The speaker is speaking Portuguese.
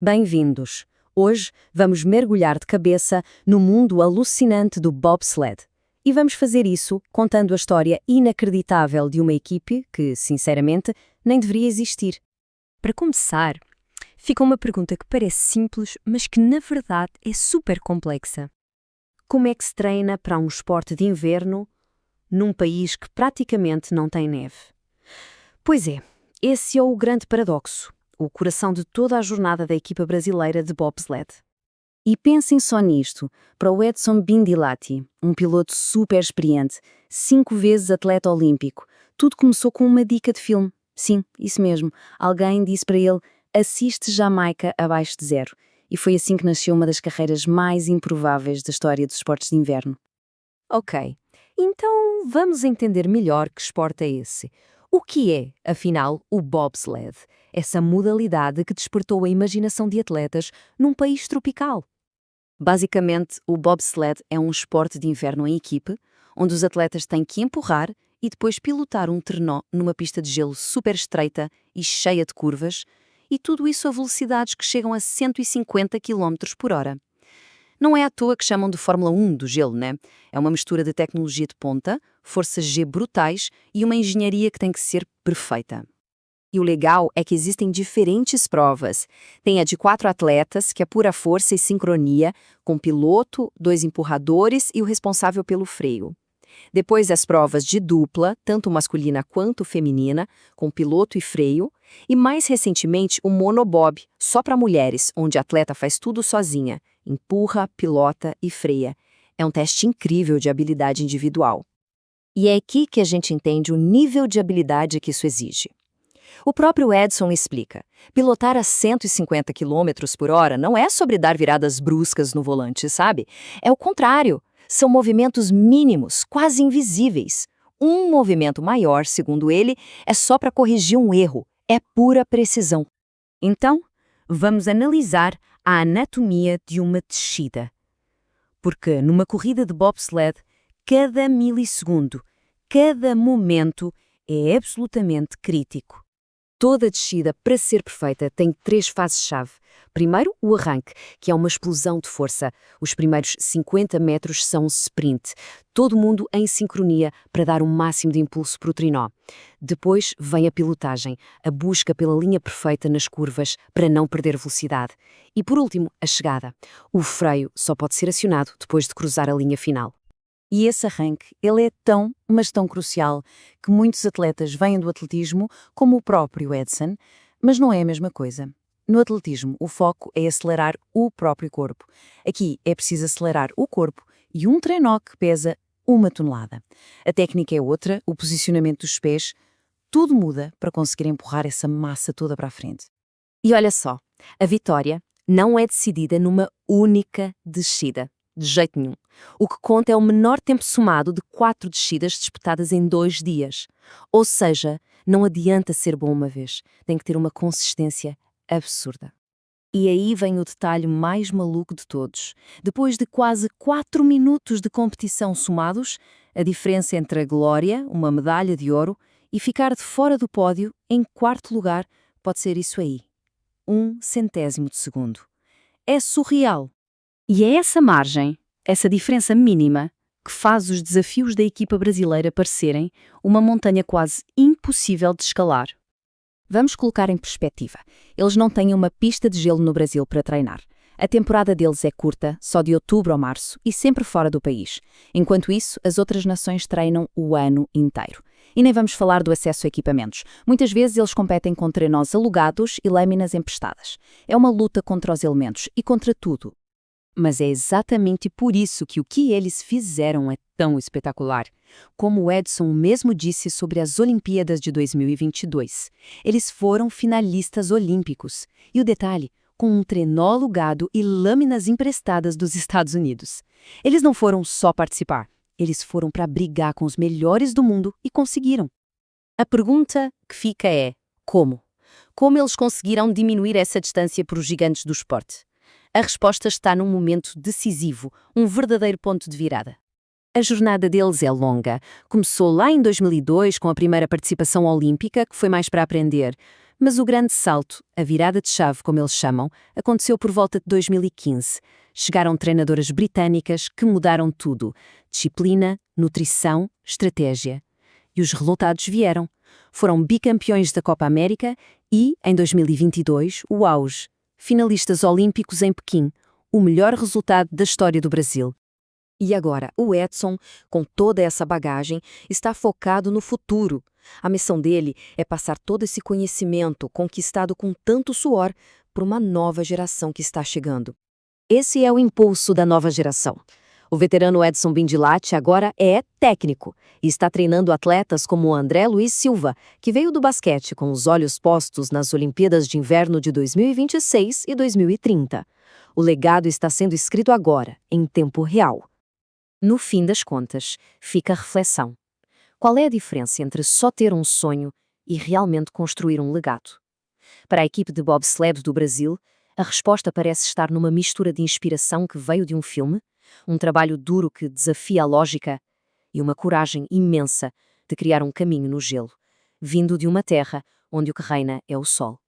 Bem-vindos! Hoje vamos mergulhar de cabeça no mundo alucinante do bobsled. E vamos fazer isso contando a história inacreditável de uma equipe que, sinceramente, nem deveria existir. Para começar, fica uma pergunta que parece simples, mas que na verdade é super complexa. Como é que se treina para um esporte de inverno num país que praticamente não tem neve? Pois é, esse é o grande paradoxo, o coração de toda a jornada da equipa brasileira de bobsled. E pensem só nisto, para o Edson Bindilati, um piloto super experiente, 5 vezes atleta olímpico, tudo começou com uma dica de filme. Sim, isso mesmo, alguém disse para ele, assiste Jamaica abaixo de zero. E foi assim que nasceu uma das carreiras mais improváveis da história dos esportes de inverno. Ok, então vamos entender melhor que esporte é esse. O que é, afinal, o bobsled? Essa modalidade que despertou a imaginação de atletas num país tropical. Basicamente, o bobsled é um esporte de inverno em equipe, onde os atletas têm que empurrar e depois pilotar um trenó numa pista de gelo super estreita e cheia de curvas, e tudo isso a velocidades que chegam a 150 km por hora. Não é à toa que chamam de Fórmula 1 do gelo, né? É uma mistura de tecnologia de ponta, forças G brutais e uma engenharia que tem que ser perfeita. E o legal é que existem diferentes provas. Tem a de 4 atletas, que é pura força e sincronia, com piloto, 2 empurradores e o responsável pelo freio. Depois as provas de dupla, tanto masculina quanto feminina, com piloto e freio. E mais recentemente o monobob, só para mulheres, onde a atleta faz tudo sozinha, empurra, pilota e freia. É um teste incrível de habilidade individual. E é aqui que a gente entende o nível de habilidade que isso exige. O próprio Edson explica, pilotar a 150 km por hora não é sobre dar viradas bruscas no volante, sabe? É o contrário, são movimentos mínimos, quase invisíveis. Um movimento maior, segundo ele, é só para corrigir um erro, é pura precisão. Então, vamos analisar a anatomia de uma descida. Porque numa corrida de bobsled, cada milissegundo, cada momento é absolutamente crítico. Toda descida, para ser perfeita, tem 3 fases-chave. Primeiro, o arranque, que é uma explosão de força. Os primeiros 50 metros são um sprint. Todo mundo em sincronia para dar o máximo de impulso para o trenó. Depois vem a pilotagem, a busca pela linha perfeita nas curvas para não perder velocidade. E por último, a chegada. O freio só pode ser acionado depois de cruzar a linha final. E esse arranque, ele é tão, mas tão crucial, que muitos atletas vêm do atletismo, como o próprio Edson, mas não é a mesma coisa. No atletismo, o foco é acelerar o próprio corpo. Aqui é preciso acelerar o corpo e um trenó que pesa 1 tonelada. A técnica é outra, o posicionamento dos pés, tudo muda para conseguir empurrar essa massa toda para a frente. E olha só, a vitória não é decidida numa única descida. De jeito nenhum. O que conta é o menor tempo somado de 4 descidas disputadas em 2 dias. Ou seja, não adianta ser bom uma vez, tem que ter uma consistência absurda. E aí vem o detalhe mais maluco de todos. Depois de quase 4 minutos de competição somados, a diferença entre a glória, uma medalha de ouro, e ficar de fora do pódio, em 4º lugar, pode ser isso aí. 1/100º de segundo. É surreal. E é essa margem, essa diferença mínima, que faz os desafios da equipa brasileira parecerem uma montanha quase impossível de escalar. Vamos colocar em perspectiva. Eles não têm uma pista de gelo no Brasil para treinar. A temporada deles é curta, só de outubro a março, e sempre fora do país. Enquanto isso, as outras nações treinam o ano inteiro. E nem vamos falar do acesso a equipamentos. Muitas vezes eles competem com trenós alugados e lâminas emprestadas. É uma luta contra os elementos e contra tudo. Mas é exatamente por isso que o que eles fizeram é tão espetacular. Como o Edson mesmo disse sobre as Olimpíadas de 2022. Eles foram finalistas olímpicos. E o detalhe, com um trenó alugado e lâminas emprestadas dos Estados Unidos. Eles não foram só participar. Eles foram para brigar com os melhores do mundo e conseguiram. A pergunta que fica é, como? Como eles conseguiram diminuir essa distância para os gigantes do esporte? A resposta está num momento decisivo, um verdadeiro ponto de virada. A jornada deles é longa. Começou lá em 2002 com a primeira participação olímpica, que foi mais para aprender. Mas o grande salto, a virada de chave, como eles chamam, aconteceu por volta de 2015. Chegaram treinadoras britânicas que mudaram tudo: disciplina, nutrição, estratégia. E os resultados vieram. Foram bicampeões da Copa América e, em 2022, o auge. Finalistas olímpicos em Pequim, o melhor resultado da história do Brasil. E agora, o Edson, com toda essa bagagem, está focado no futuro. A missão dele é passar todo esse conhecimento conquistado com tanto suor para uma nova geração que está chegando. Esse é o impulso da nova geração. O veterano Edson Bindilate agora é técnico e está treinando atletas como o André Luiz Silva, que veio do basquete com os olhos postos nas Olimpíadas de Inverno de 2026 e 2030. O legado está sendo escrito agora, em tempo real. No fim das contas, fica a reflexão. Qual é a diferença entre só ter um sonho e realmente construir um legado? Para a equipe de bobsled do Brasil, a resposta parece estar numa mistura de inspiração que veio de um filme, um trabalho duro que desafia a lógica e uma coragem imensa de criar um caminho no gelo, vindo de uma terra onde o que reina é o sol.